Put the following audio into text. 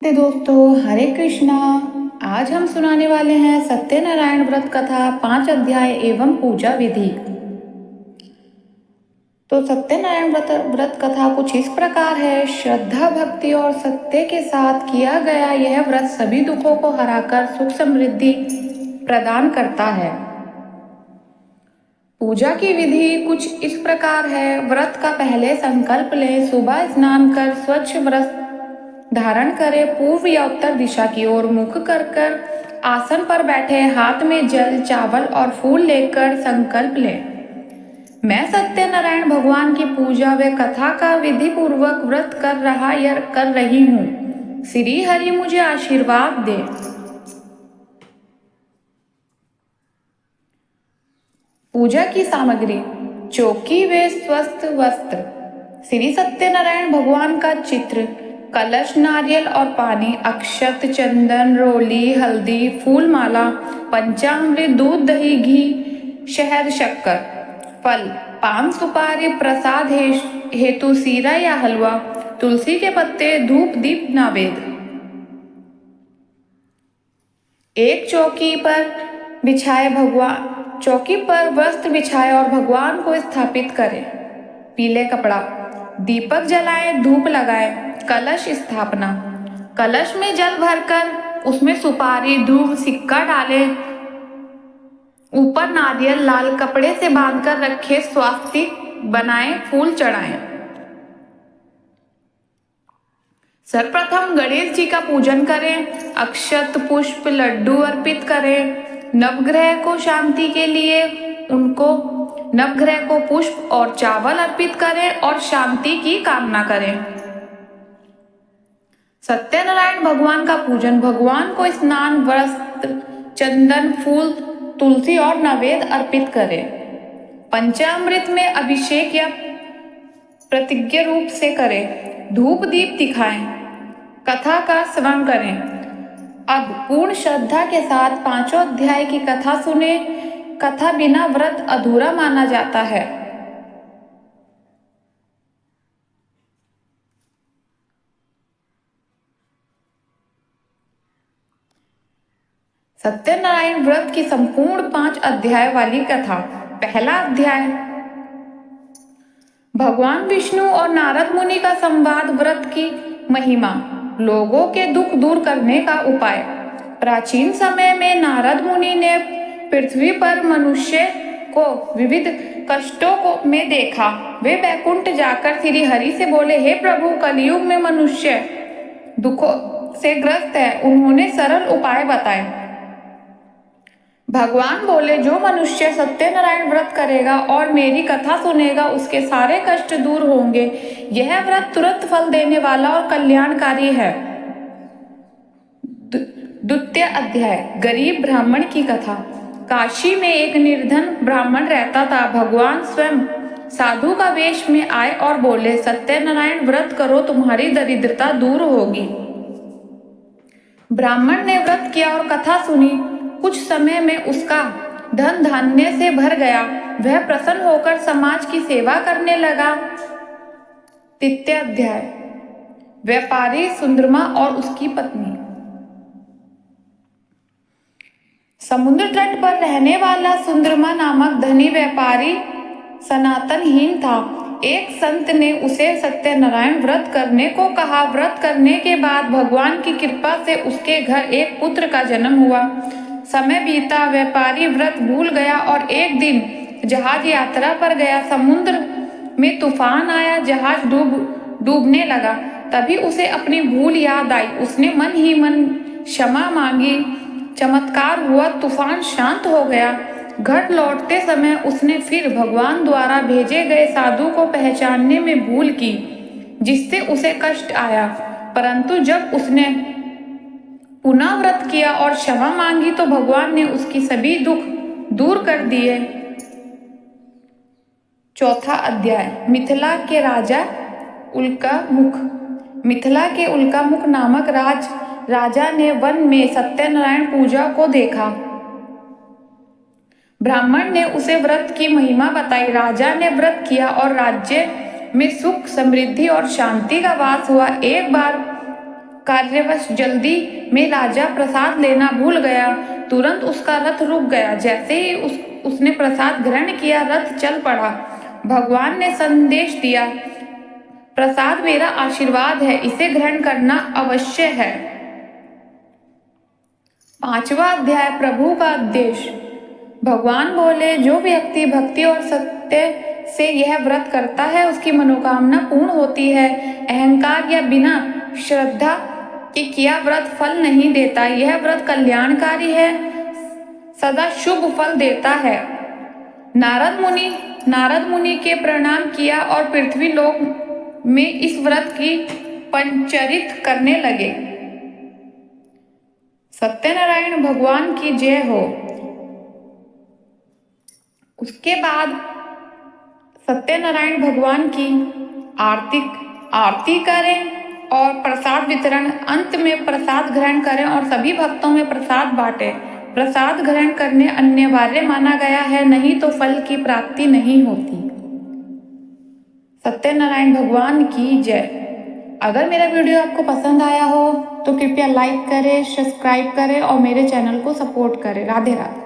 दोस्तों, हरे कृष्णा। आज हम सुनाने वाले हैं सत्यनारायण व्रत कथा 5 अध्याय एवं पूजा विधि। तो सत्यनारायण व्रत कथा कुछ इस प्रकार है। श्रद्धा, भक्ति और सत्य के साथ किया गया यह व्रत सभी दुखों को हराकर सुख समृद्धि प्रदान करता है। पूजा की विधि कुछ इस प्रकार है। व्रत का पहले संकल्प लें। सुबह स्नान कर स्वच्छ वस्त्र धारण करें। पूर्व या उत्तर दिशा की ओर मुख कर आसन पर बैठे। हाथ में जल, चावल और फूल लेकर संकल्प लें, मैं सत्यनारायण भगवान की पूजा व कथा का विधि पूर्वक व्रत कर रहा या कर रही हूँ। श्री हरि मुझे आशीर्वाद दे। पूजा की सामग्री: चौकी व स्वस्थ वस्त्र, श्री सत्यनारायण भगवान का चित्र, कलश, नारियल और पानी, अक्षत, चंदन, रोली, हल्दी, फूल माला, पंचामृत, दूध, दही, घी, शहद, शक्कर, फल, पान, सुपारी, प्रसाद हेतु सीरा या हलवा, तुलसी के पत्ते, धूप, दीप, नैवेद्य। एक चौकी पर वस्त्र बिछाए और भगवान को स्थापित करें। पीले कपड़ा, दीपक जलाएं, धूप लगाएं। कलश स्थापना: कलश में जल भरकर उसमें सुपारी, धूप, सिक्का डालें। ऊपर नारियल लाल कपड़े से बांधकर रखें। स्वास्तिक बनाएं, फूल चढ़ाएं। सर्वप्रथम गणेश जी का पूजन करें। अक्षत, पुष्प, लड्डू अर्पित करें। नवग्रह को शांति के लिए नवग्रह को पुष्प और चावल अर्पित करें और शांति की कामना करें। सत्यनारायण भगवान का पूजन: भगवान को स्नान, वस्त्र, चंदन, फूल, तुलसी और नैवेद्य अर्पित करें। पंचामृत में अभिषेक या प्रतिज्ञा रूप से करें। धूप दीप दिखाएं। कथा का श्रवण करें। अब पूर्ण श्रद्धा के साथ 5 अध्याय की कथा सुने। कथा बिना व्रत अधूरा माना जाता है। सत्यनारायण व्रत की संपूर्ण 5 अध्याय वाली कथा। पहला अध्याय, भगवान विष्णु और नारद मुनि का संवाद। व्रत की महिमा, लोगों के दुख दूर करने का उपाय। प्राचीन समय में नारद मुनि ने पृथ्वी पर मनुष्य को विविध कष्टों में देखा। वे बैकुंठ जाकर श्री हरि से बोले, हे प्रभु, कलयुग में मनुष्य दुखों से ग्रस्त है। उन्होंने सरल उपाय बताए। भगवान बोले, जो मनुष्य सत्यनारायण व्रत करेगा और मेरी कथा सुनेगा, उसके सारे कष्ट दूर होंगे। यह व्रत तुरंत फल देने वाला और कल्याणकारी है। द्वितीय अध्याय, गरीब ब्राह्मण की कथा। काशी में एक निर्धन ब्राह्मण रहता था। भगवान स्वयं साधु का वेश में आए और बोले, सत्यनारायण व्रत करो, तुम्हारी दरिद्रता दूर होगी। ब्राह्मण ने व्रत किया और कथा सुनी। कुछ समय में उसका धन धान्य से भर गया। वह प्रसन्न होकर समाज की सेवा करने लगा। तृतीय अध्याय, व्यापारी सुंदरमा और उसकी पत्नी। समुद्र तट पर रहने वाला सुंदरमा नामक धनी व्यापारी सनातनहीन था। एक संत ने उसे सत्यनारायण व्रत करने को कहा। व्रत करने के बाद भगवान की कृपा से उसके घर एक पुत्र का जन्म हुआ। समय बीता, व्यापारी व्रत भूल गया और एक दिन जहाज यात्रा पर गया। समुद्र में तूफान आया, जहाज डूबने लगा। तभी उसे अपनी भूल याद आई। उसने मन ही मन क्षमा मांगी। चमत्कार हुआ, तूफान शांत हो गया। घर लौटते समय उसने फिर भगवान द्वारा भेजे गए साधु को पहचानने में भूल की, जिससे उसे कष्ट आया। परंतु जब उसने पुनः व्रत किया और क्षमा मांगी तो भगवान ने उसकी सभी दुख दूर कर दिए। चौथा अध्याय, मिथिला के राजा उल्कामुख। मिथिला के उल्कामुख नामक राजा ने वन में सत्यनारायण पूजा को देखा। ब्राह्मण ने उसे व्रत की महिमा बताई। राजा ने व्रत किया और राज्य में सुख, समृद्धि और शांति का वास हुआ। एक बार कार्यवश जल्दी में राजा प्रसाद लेना भूल गया। तुरंत उसका रथ रुक गया। जैसे ही उसने प्रसाद ग्रहण किया, रथ चल पड़ा। भगवान ने संदेश दिया, प्रसाद मेरा आशीर्वाद है, इसे ग्रहण करना अवश्य है। 5वां अध्याय, प्रभु का उद्देश्य। भगवान बोले, जो व्यक्ति भक्ति और सत्य से यह व्रत करता है, उसकी मनोकामना पूर्ण होती है। अहंकार या बिना श्रद्धा के किया व्रत फल नहीं देता। यह व्रत कल्याणकारी है, सदा शुभ फल देता है। नारद मुनि के प्रणाम किया और पृथ्वी लोक में इस व्रत की पंचरित करने लगे। सत्यनारायण भगवान की जय हो। उसके बाद सत्यनारायण भगवान की आरती करें और प्रसाद वितरण, अंत में प्रसाद ग्रहण करें और सभी भक्तों में प्रसाद बांटें। प्रसाद ग्रहण करने अनिवार्य माना गया है, नहीं तो फल की प्राप्ति नहीं होती। सत्यनारायण भगवान की जय। अगर मेरा वीडियो आपको पसंद आया हो तो कृपया लाइक करें, सब्सक्राइब करें और मेरे चैनल को सपोर्ट करें। राधे राधे।